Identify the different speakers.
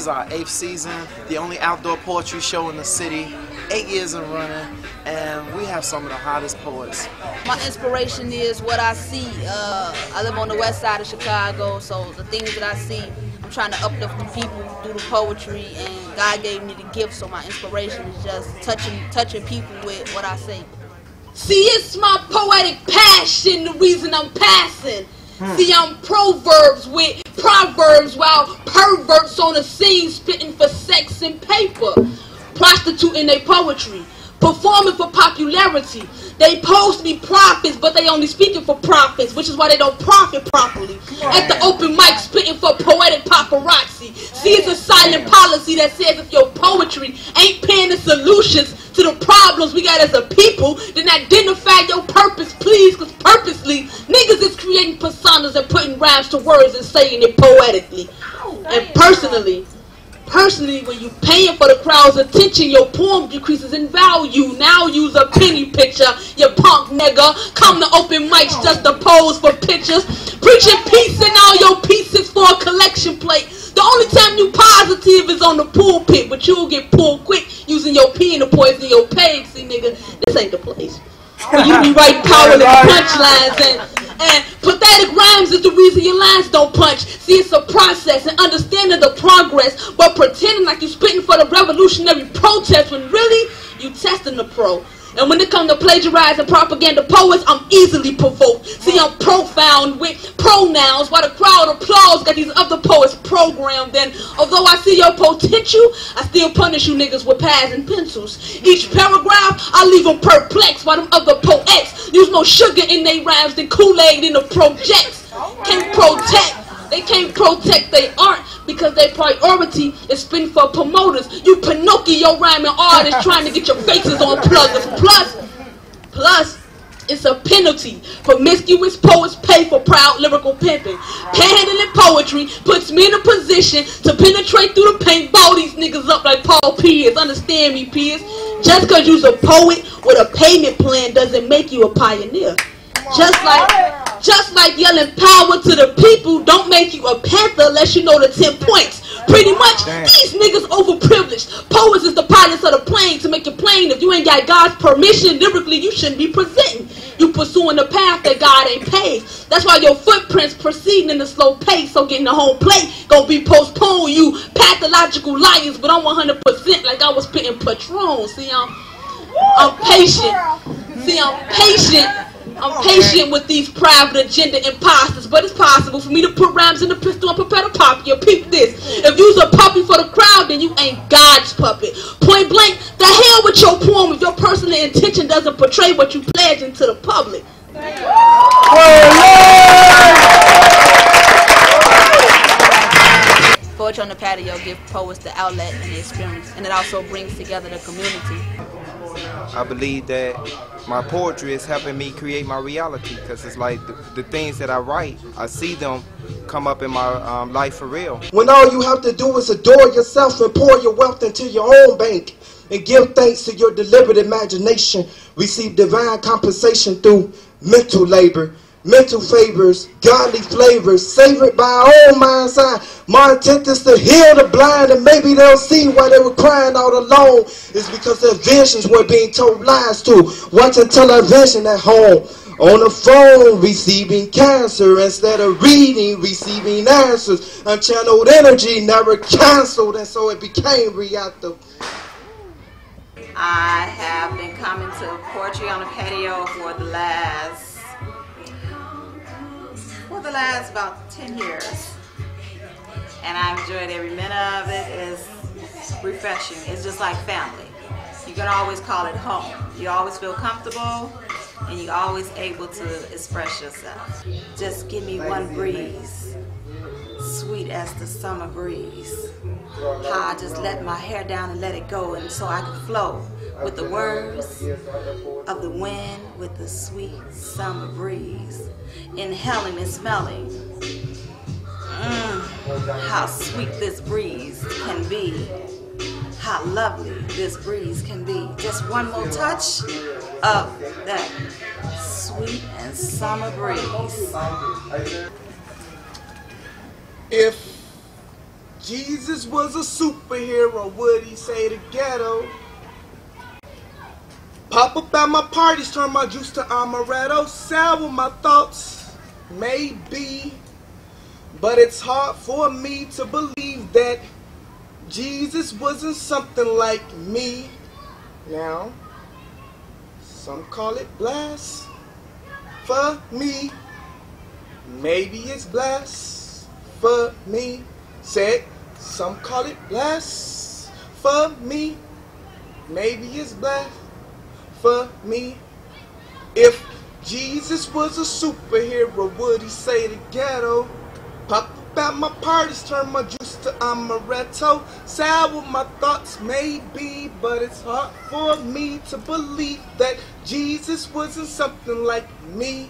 Speaker 1: is our 8th season, the only outdoor poetry show in the city, 8 years in running, and we have some of the hottest poets.
Speaker 2: My inspiration is what I see. I live on the west side of Chicago, so the things that I see, I'm trying to uplift the people through the poetry, and God gave me the gift, so my inspiration is just touching people with what I say. See, it's my poetic passion, the reason I'm passing. See, I'm proverbs with proverbs while perverts on the scene spitting for sex and paper, prostituting their poetry, performing for popularity. They supposed to be prophets, but they only speaking for profits, which is why they don't profit properly. At the open mic, spitting for poetic paparazzi. See, it's a silent policy that says if your poetry ain't paying the solutions to the problems we got as a people, then identify your purpose, please, because purposely, niggas is creating personas and putting rhymes to words and saying it poetically. And personally, when you paying for the crowd's attention, your poem decreases in value. Now use a penny picture, you punk nigga. Come to open mics just to pose for pictures. Preaching peace and all your pieces for a collection plate. The only time you positive is on the pulpit, but you'll get pulled quick using your pen to poison your page. See, nigga, this ain't the place. You be writing powerless punchlines and pathetic rhymes is the reason your lines don't punch. See, it's a process and understanding the progress, but pretending like you spitting for the revolutionary protest when really you testing the pro. And when it comes to plagiarizing propaganda poets, I'm easily provoked. See, I'm profound with pronouns while the crowd applauds got these other poets programmed. And although I see your potential, I still punish you niggas with pads and pencils. Each paragraph, I leave them perplexed while them other poets use more sugar in their rhymes than Kool-Aid in the projects. Can't protect. They can't protect their art because their priority is spin for promoters. You Pinocchio rhyming artists trying to get your faces on pluggers. Plus, it's a penalty. Promiscuous poets pay for proud lyrical pimping. Panhandling poetry puts me in a position to penetrate through the paint, ball these niggas up like Paul Pierce. Understand me, Pierce? Just because you're a poet with a payment plan doesn't make you a pioneer. Just like yelling power to the people don't make you a panther unless you know the 10 points. Pretty much, these niggas overprivileged. Poets is the pilots of the plane to make it plain. If you ain't got God's permission, lyrically, you shouldn't be presenting. You pursuing the path that God ain't paved. That's why your footprints proceeding in a slow pace. So getting the home plate gonna be postponed. You pathological liars, but I'm 100% like I was spitting Patron. See, I'm patient. See, I'm patient with these private agenda imposters, but it's possible for me to put rhymes in the pistol and prepare to pop you. Peep this. If you's a puppy for the crowd, then you ain't God's puppet. Point blank, the hell with your poem if your personal intention doesn't portray what you pledge into the public. Poetry on the Patio gives poets the outlet and the experience, and it also brings together the community.
Speaker 3: I believe that my poetry is helping me create my reality, because it's like the things that I write, I see them come up in my life for real.
Speaker 4: When all you have to do is adore yourself and pour your wealth into your own bank and give thanks to your deliberate imagination, receive divine compensation through mental labor, mental favors, godly flavors, savored by our own mind's eye. My intent is to heal the blind, and maybe they'll see why they were crying all alone. It's because their visions were being told lies to. Watch until our vision at home. On the phone, receiving cancer instead of reading, receiving answers. Unchanneled energy never canceled, and so it became reactive.
Speaker 5: I have been coming to Poetry on the Patio for the last about 10 years, and I enjoyed every minute of it. It's refreshing. It's just like family. You can always call it home. You always feel comfortable, and you're always able to express yourself. Just give me one breeze, sweet as the summer breeze. How I just let my hair down and let it go, and so I can flow with the words of the wind, with the sweet summer breeze. Inhaling and smelling. How sweet this breeze can be. How lovely this breeze can be. Just one more touch of that sweet and summer breeze.
Speaker 4: If Jesus was a superhero, would he say the ghetto? Pop up at my parties, turn my juice to amaretto. Sour my thoughts, maybe. But it's hard for me to believe that Jesus wasn't something like me. Now, some call it blasphemy. Maybe it's blasphemy. Said, some call it blasphemy. Maybe it's blasphemy. If Jesus was a superhero, would he say the ghetto? Pop up at my parties, turn my juice to amaretto. Sour my thoughts, maybe, but it's hard for me to believe that Jesus wasn't something like me.